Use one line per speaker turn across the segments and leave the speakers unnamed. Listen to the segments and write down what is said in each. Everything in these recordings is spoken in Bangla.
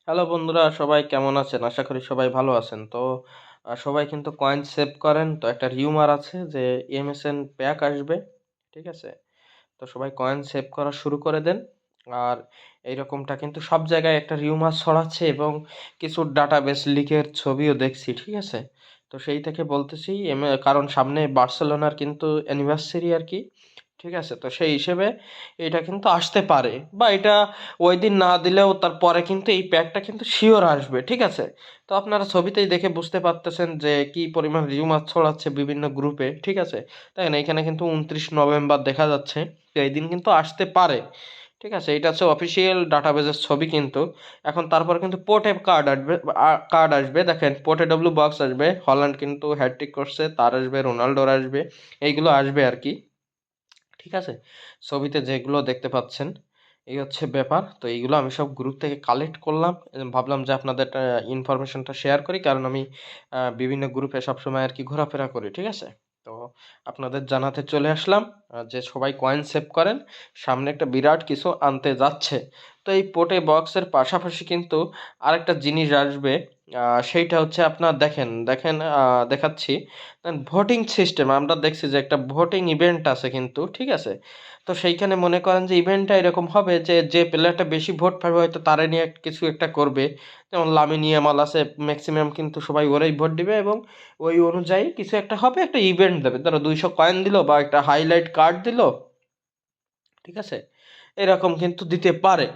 হ্যালো বন্ধুরা, সবাই কেমন আছেন? আশা করি সবাই ভালো আছেন। তো সবাই কিন্তু কয়েন সেভ করেন। তো একটা রিউমার আছে যে এমএসএন প্যাক আসবে। ঠিক আছে? তো সবাই কয়েন সেভ করা শুরু করে দেন। আর এইরকমটা কিন্তু সব জায়গায় একটা রিউমার ছড়াচ্ছে এবং কিছু ডাটাবেস লিকের ছবিও দেখছি। ঠিক আছে? তো সেই থেকে বলতেছি কারণ সামনে বার্সেলোনার কিন্তু অ্যানিভার্সারি আর কি। ঠিক আছে? তো সেই হিসেবে এটা কিন্তু আসতে পারে বা এটা ওইদিন না দিলেও তারপরে কিন্তু এই প্যাকটা কিন্তু শিওর আসবে। ঠিক আছে? তো আপনারা ছবিতেই দেখে বুঝতে পারতেছেন যে কি পরিমাণ রিউমার ছড়াচ্ছে বিভিন্ন গ্রুপে। ঠিক আছে? দেখেন এইখানে কিন্তু 29 নভেম্বর দেখা যাচ্ছে। তো এই দিন কিন্তু আসতে পারে। ঠিক আছে? এটা হচ্ছে অফিসিয়াল ডাটাবেজের ছবি কিন্তু। এখন তারপরে কিন্তু পোর্টে কার্ড আসবে। দেখেন পোর্টে ডব্লিউ বক্স আসবে। হল্যান্ড কিন্তু হ্যাটট্রিক করছে, তার আসবে, রোনাল্ডোর আসবে। এইগুলো আসবে আর কি। ঠিক আছে? ছবিতে যেগুলো দেখতে পাচ্ছেন, এই হচ্ছে ব্যাপার। তো এইগুলো আমি সব গ্রুপ থেকে কালেক্ট করলাম। ভাবলাম যে আপনাদের ইনফরমেশনটা শেয়ার করি। কারণ আমি বিভিন্ন গ্রুপে সবসময় আর কি ঘোরাফেরা করি। ঠিক আছে? তো আপনাদের জানাতে চলে আসলাম যে সবাই কয়েন সেভ করেন। সামনে একটা বিরাট কিছু আনতে যাচ্ছে। তো এই পোটে বক্সের পাশাপাশি কিন্তু আরেকটা জিনিস আসবে। সেইটা হচ্ছে আপনার দেখেন দেখাচ্ছি। ভোটিং সিস্টেম আমরা দেখছি যে একটা ভোটিং ইভেন্ট আছে কিন্তু। ঠিক আছে? তো সেইখানে মনে করেন যে ইভেন্টটা এরকম হবে যে যে প্লেয়ারটা বেশি ভোট পাবে হয়তো তারে নিয়ে কিছু একটা করবে। যেমন লামিন ইয়ামাল আছে, ম্যাক্সিমাম কিন্তু সবাই ওরাই ভোট দিবে এবং ওই অনুযায়ী কিছু একটা হবে, একটা ইভেন্ট দেবে। ধরো 200 কয়েন দিল বা একটা হাইলাইট কার্ড দিল। ঠিক আছে? এরকম কিন্তু দিতে পারে।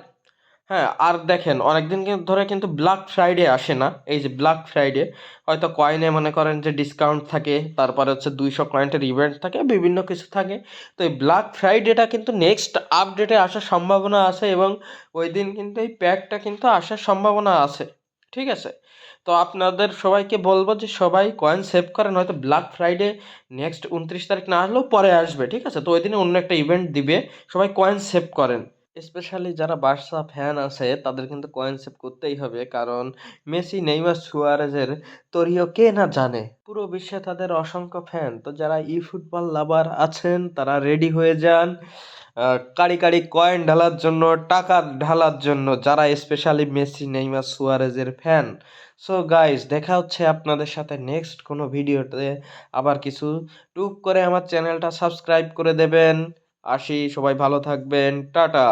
হ্যাঁ, আর দেখেন অনেকদিন ধরে কিন্তু ব্ল্যাক ফ্রাইডে আসে না। এই যে ব্ল্যাক ফ্রাইডে হয়তো কয়েনে মনে করেন যে ডিসকাউন্ট থাকে, তারপরে হচ্ছে 200 কয়েন্টের ইভেন্ট থাকে, বিভিন্ন কিছু থাকে। তো এই ব্ল্যাক ফ্রাইডেটা কিন্তু নেক্সট আপডেটে আসার সম্ভাবনা আছে এবং ওই দিন কিন্তু এই প্যাকটা কিন্তু আসার সম্ভাবনা আছে। ঠিক আছে? তো আপনাদের সবাইকে বলবো যে সবাই কয়েন সেভ করেন, হয়তো ব্ল্যাক ফ্রাইডে নেক্সট 29 তারিখ না আসলেও পরে আসবে। ঠিক আছে? তো ওই দিনে অন্য একটা ইভেন্ট দিবে। সবাই কয়েন সেভ করেন। স্পেশালি যারা বার্সা ফ্যান আছে তাদের কিন্তু কয়েন সেভ করতেই হবে, কারণ মেসি, নেইমার, সুয়ারেজের তরিও কে না জানে। পুরো বিশ্বে তাদের অসংখ্য ফ্যান। তো যারা ই ফুটবল লাভার আছেন তারা রেডি হয়ে যান কাড়ি কাড়ি কয়েন ঢালার জন্য, টাকা ঢালার জন্য, যারা স্পেশালি মেসি, নেইমার, সুয়ারেজের ফ্যান। সো গাইস, দেখা হচ্ছে আপনাদের সাথে নেক্সট কোনো ভিডিওতে। আবার কিছু টুক করে আমার চ্যানেলটা সাবস্ক্রাইব করে দেবেন। আসি, সবাই ভালো থাকবেন, টাটা।